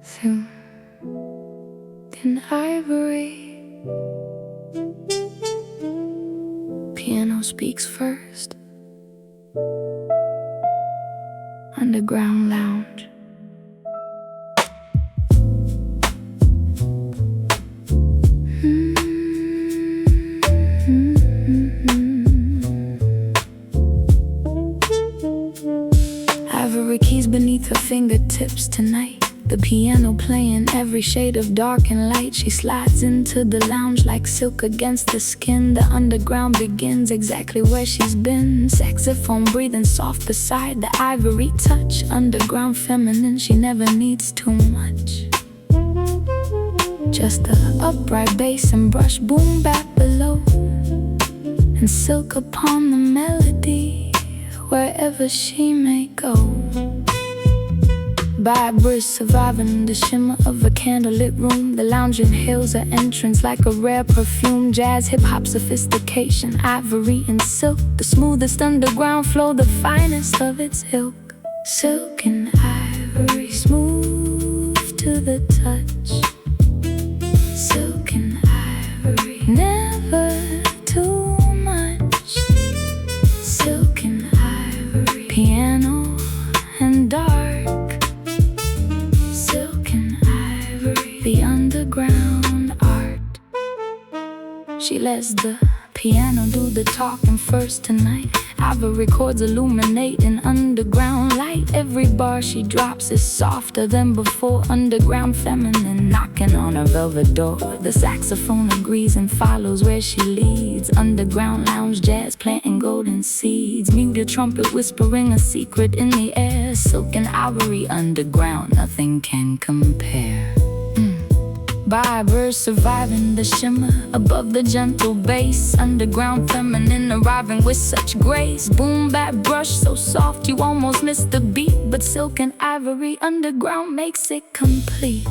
Silk and ivory. Piano speaks first. Underground lounge. Ivory keys beneath her fingertips tonight. The piano playing every shade of dark and light. She slides into the lounge like silk against the skin. The underground begins exactly where she's been. Saxophone breathing soft beside the ivory touch. Underground feminine, she never needs too much. Just the upright bass and brush boom back below, and silk upon the melody wherever she may go. Vibras surviving the shimmer of a candlelit room. The lounge inhales her entrance like a rare perfume. Jazz, hip-hop, sophistication, ivory and silk. The smoothest underground flow, the finest of its ilk. Silk and ivory, smooth to the touch. Silk and ivory, never too much. Silk and ivory, piano and dark. The underground art. She lets the piano do the talking first tonight. Ivory chords illuminating underground light. Every bar she drops is softer than before. Underground feminine knocking on her velvet door. The saxophone agrees and follows where she leads. Underground lounge jazz planting golden seeds. Muted trumpet whispering a secret in the air. Silk and ivory underground, nothing can compare. Vibers surviving the shimmer above the gentle bass. Underground feminine arriving with such grace. Boom bap brush so soft you almost miss the beat. But silk and ivory underground makes it complete.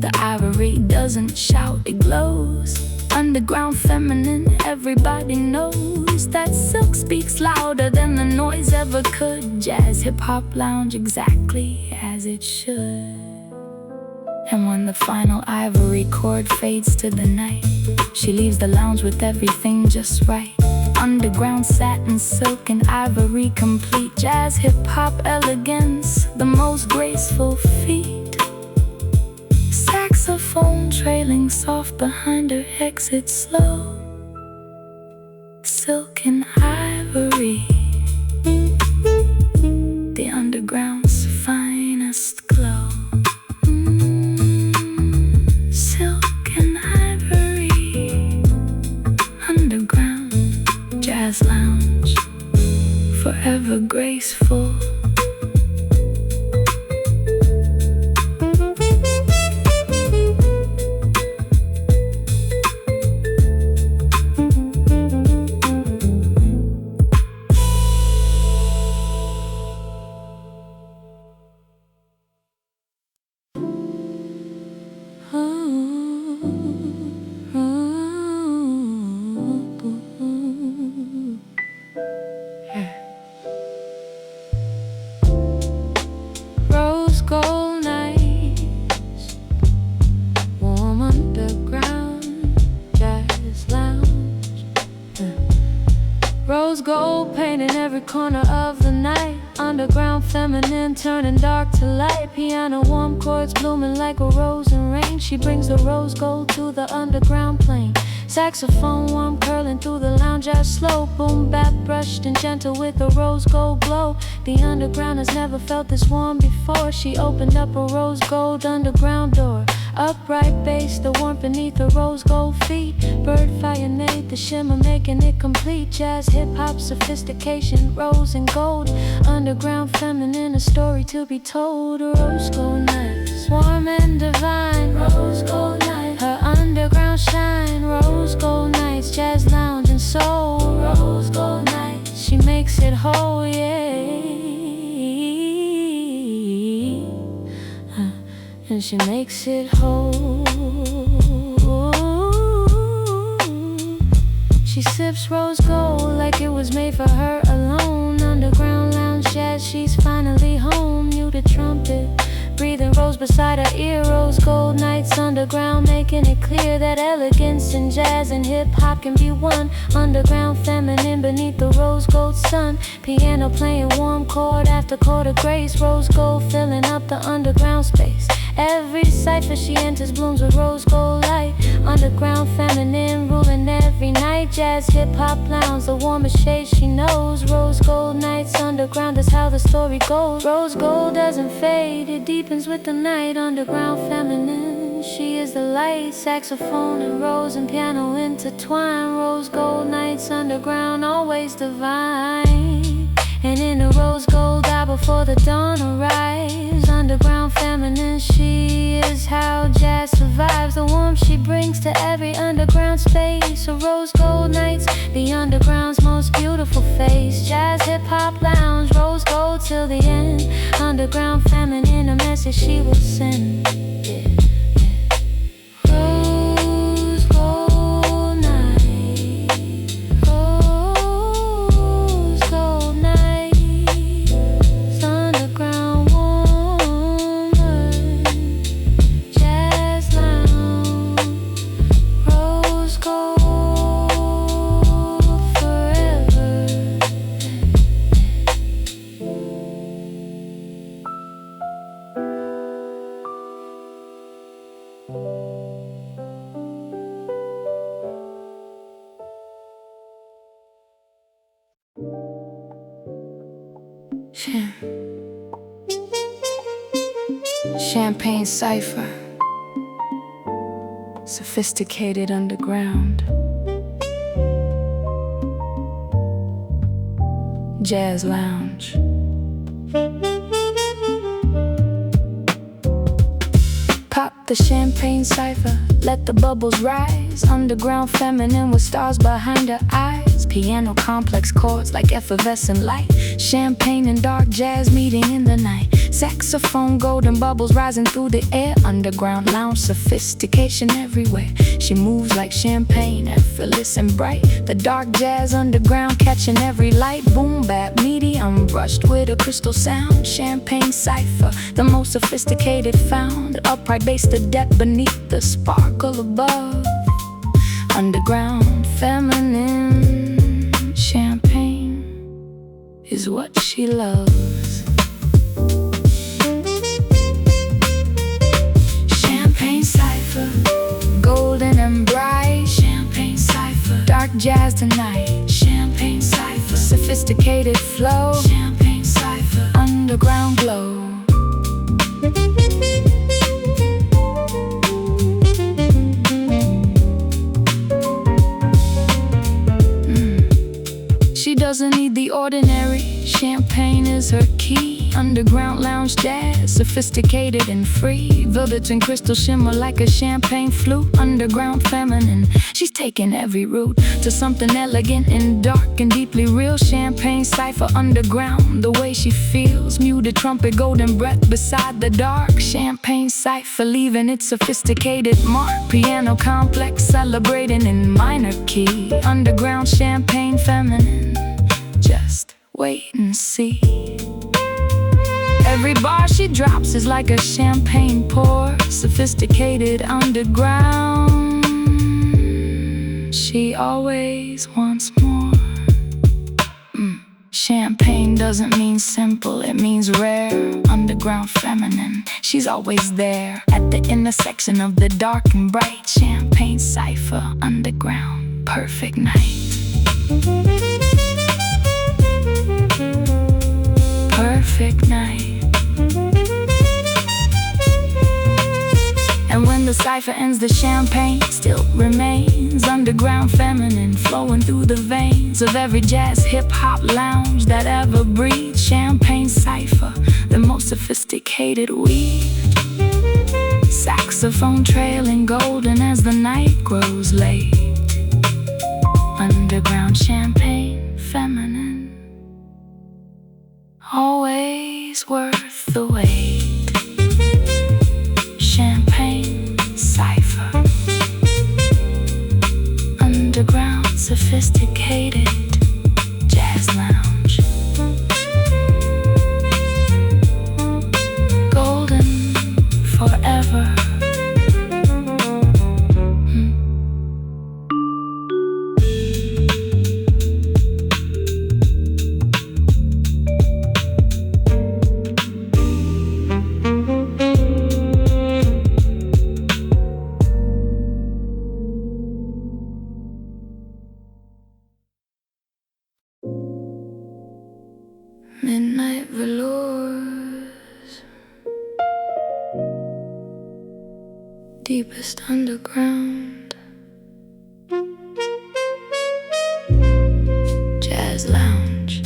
The ivory doesn't shout, it glows. Underground feminine, everybody knows that silk speaks louder than the noise ever could. Jazz, hip-hop, lounge exactly as it should. And when the final ivory chord fades to the night, she leaves the lounge with everything just right. Underground satin, silk and ivory complete. Jazz, hip-hop, elegance, the most graceful feat. Saxophone trailing soft behind her exit slow. Silk and ivory, the underground's finest glow. Jazz lounge, forever graceful. Gold nights, warm underground jazz lounge. Rose gold painting every corner of the night. Underground feminine turning dark to light. Piano warm chords blooming like a rose in rain. She brings the rose gold to the underground plane. Saxophone warm curling through the lounge as slow. Boom bap brushed and gentle with a rose gold glow. The underground has never felt this warm before. She opened up a rose gold underground door. Upright bass, the warmth beneath her rose gold feet. Bird fire nade, the shimmer making it complete. Jazz, hip-hop, sophistication, rose and gold. Underground feminine, a story to be told. Rose gold nights, warm and divine. Rose gold nights, her underground shine. Rose gold nights, jazz lounge and soul. Rose gold nights, she makes it whole, yeah. And she makes it whole. She sips rose gold like it was made for her alone. Underground lounge jazz, she's finally home. Muted trumpet, breathing rose beside her ear. Rose gold nights underground, making it clear that elegance and jazz and hip-hop can be one. Underground feminine beneath the rose gold sun. Piano playing warm chord after chord of grace. Rose gold filling up the underground space. Every cipher she enters blooms with rose gold light. Underground feminine ruling every night. Jazz, hip-hop lounge, the warmest shade she knows. Rose gold nights underground, that's how the story goes. Rose gold doesn't fade, it deepens with the night. Underground feminine, she is the light. Saxophone and rose and piano intertwine. Rose gold nights underground, always divine. And in the rose gold hour before the dawn arrives. Underground feminine, she is how jazz survives. The warmth she brings to every underground space. So rose gold nights, the underground's most beautiful face. Jazz, hip-hop lounge, rose gold till the end. Underground feminine, a message she will send. Yeah. Champagne Cipher, sophisticated underground, jazz lounge. Pop the champagne cipher, let the bubbles rise. Underground feminine with stars behind her eyes. Piano complex chords like effervescent light. Champagne and dark jazz meeting in the night. Saxophone golden bubbles rising through the air. Underground lounge, sophistication everywhere. She moves like champagne, effortless and bright. The dark jazz underground catching every light. Boom bap, medium brushed with a crystal sound. Champagne cipher, the most sophisticated found. Upright bass to depth beneath the sparkle above. Underground feminine, champagne is what she loves. Champagne cipher, golden and bright. Champagne cipher, dark jazz tonight. Champagne cipher, sophisticated flow. Champagne cipher, underground glow. She doesn't need the ordinary. Champagne is her key. Underground lounge jazz, sophisticated and free. Velvet and crystal shimmer like a champagne flute. Underground feminine, she's taking every route to something elegant and dark and deeply real. Champagne cipher underground, the way she feels. Muted trumpet, golden breath beside the dark. Champagne cipher leaving its sophisticated mark. Piano complex celebrating in minor key. Underground champagne feminine, just wait and see. Every bar she drops is like a champagne pour. Sophisticated underground, she always wants more. Champagne doesn't mean simple, it means rare. Underground feminine, she's always there. At the intersection of the dark and bright. Champagne cipher, underground, perfect night. Perfect night. And when the cipher ends, the champagne still remains. Underground feminine flowing through the veins of every jazz hip-hop lounge that ever breathed. Champagne cipher, the most sophisticated weave. Saxophone trailing golden as the night grows late. Underground champagne feminine, always worth the wait. Champagne cipher, underground sophisticated jazz lounge. Golden deepest underground jazz lounge.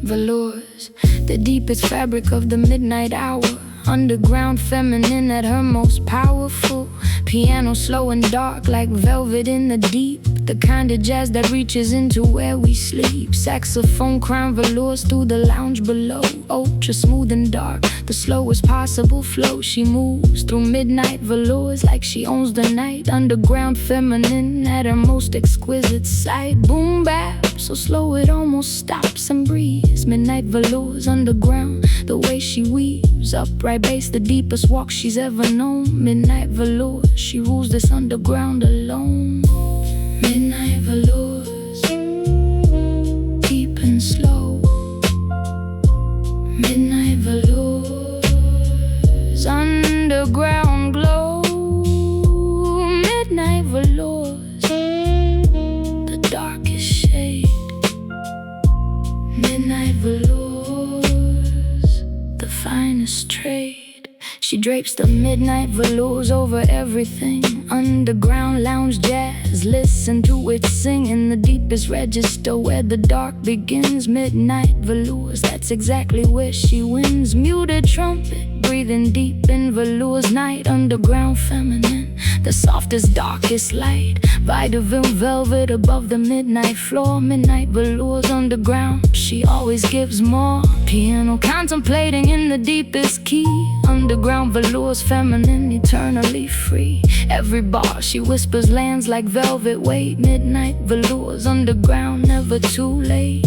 Velours, the deepest fabric of the midnight hour. Underground feminine at her most powerful. Piano slow and dark like velvet in the deep. The kind of jazz that reaches into where we sleep. Saxophone crown velours through the lounge below. Ultra smooth and dark, the slowest possible flow. She moves through midnight velours like she owns the night. Underground feminine at her most exquisite sight. Boom bap, so slow it almost stops and breathes. Midnight velours underground, the way she weaves. Upright bass, the deepest walk she's ever known. Midnight velours, she rules this underground alone. Midnight velours, deep and slow. Midnight velours, underground glow. Midnight velours, the darkest shade. Midnight velours, the finest trade. She drapes the midnight velours over everything. Underground lounge jazz, listen to it sing in the deepest register where the dark begins. Midnight velours, that's exactly where she wins. Muted trumpet, breathing deep in velours. Night, underground feminine, the softest, darkest light. Vitamin velvet above the midnight floor. Midnight velours underground, she always gives more. Piano contemplating in the deepest key. Underground velours feminine, eternally free. Every bar she whispers lands like velvet weight. Midnight velours underground, never too late.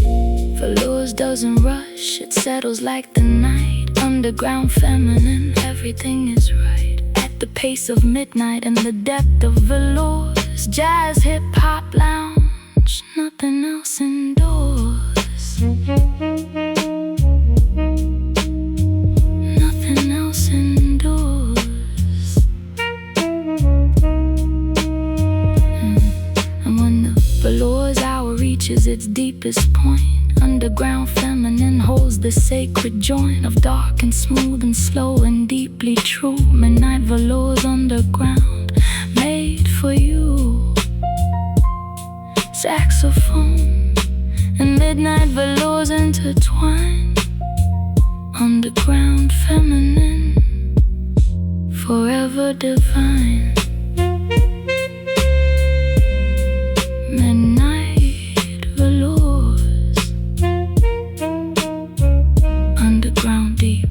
Velours doesn't rush, it settles like the night. Underground feminine, everything is right. At the pace of midnight and the depth of velours. Jazz, hip-hop, lounge, nothing else indoors. Nothing else indoors. And when the velours hour reaches its deepest point, underground feminine holds the sacred joint of dark and smooth and slow and deeply true. Midnight velours underground, made for you. Saxophone and midnight velours intertwined. Underground feminine, forever divine. Midnight velours, underground deep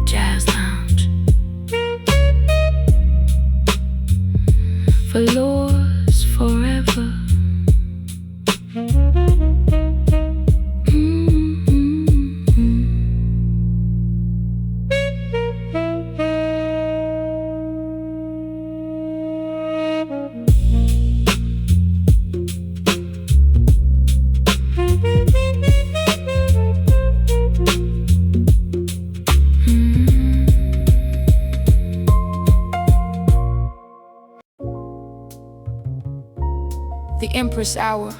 jazz lounge. Velours forever. The Empress Hour,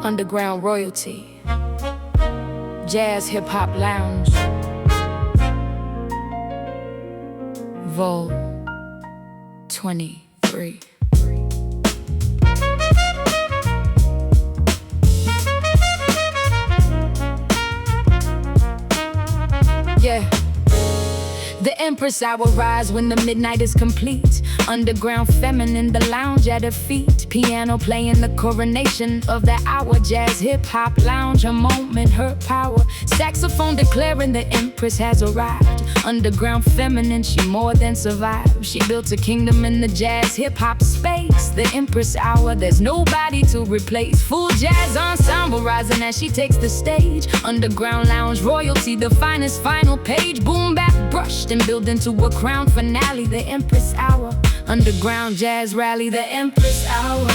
underground royalty, jazz hip-hop lounge, Vol 23. Yeah. The Empress Hour rise when the midnight is complete. Underground feminine, the lounge at her feet. Piano playing the coronation of the hour. Jazz, hip-hop lounge, her moment, her power. Saxophone declaring the Empress has arrived. Underground feminine, she more than survived. She built a kingdom in the jazz, hip-hop space. The Empress Hour, there's nobody to replace. Full jazz ensemble rising as she takes the stage. Underground lounge royalty, the finest final page. Boom bap brushed and built into a crown finale. The Empress Hour, underground jazz rally. The Empress Hour,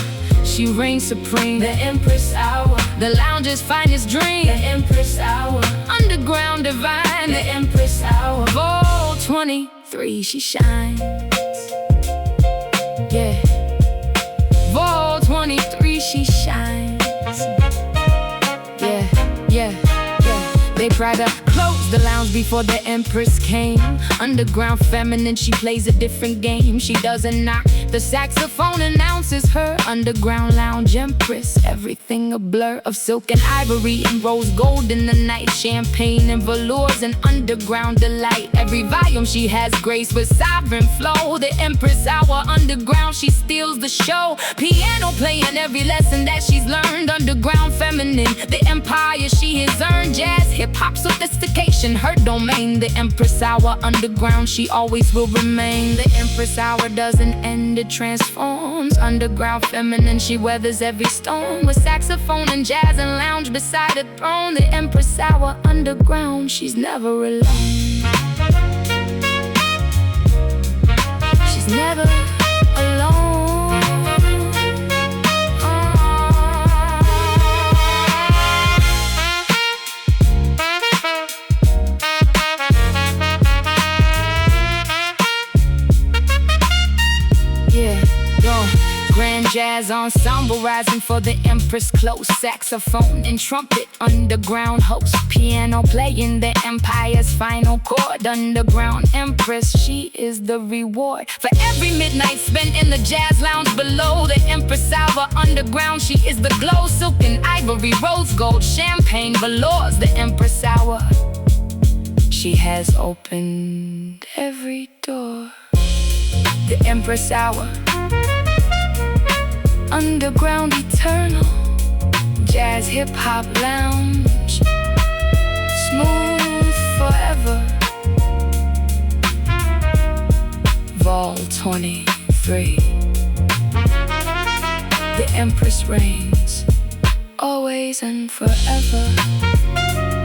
she reigns supreme. The Empress Hour, the lounge's finest dream. The Empress Hour, underground divine. The Empress Hour, Vol 23, she shines. Yeah, Vol 23, she shines. Yeah, yeah, yeah. They tried to close the lounge before the Empress came. Underground feminine, she plays a different game. She doesn't knock, the saxophone announces her. Underground lounge Empress, everything a blur of silk and ivory and rose gold in the night. Champagne and velours and underground delight. Every volume she has grace with sovereign flow. The Empress Hour, underground, she steals the show. Piano playing every lesson that she's learned. Underground feminine, the empire she has earned. Jazz, hip-hop, sophistication, her domain. The Empress Hour, underground, she always will remain. The Empress Hour doesn't end, it transforms. Underground feminine, she weathers every storm. With saxophone and jazz and lounge beside her throne. The Empress Hour, underground, she's never alone. She's never alone. Grand jazz ensemble rising for the Empress close. Saxophone and trumpet, underground host. Piano playing the empire's final chord. Underground Empress, she is the reward for every midnight spent in the jazz lounge below. The Empress Hour, underground, she is the glow. Silk and ivory, rose gold, champagne, velours. The Empress Hour, she has opened every door. The Empress Hour, underground eternal, jazz hip-hop lounge, smooth forever. Vol 23, the Empress reigns, always and forever.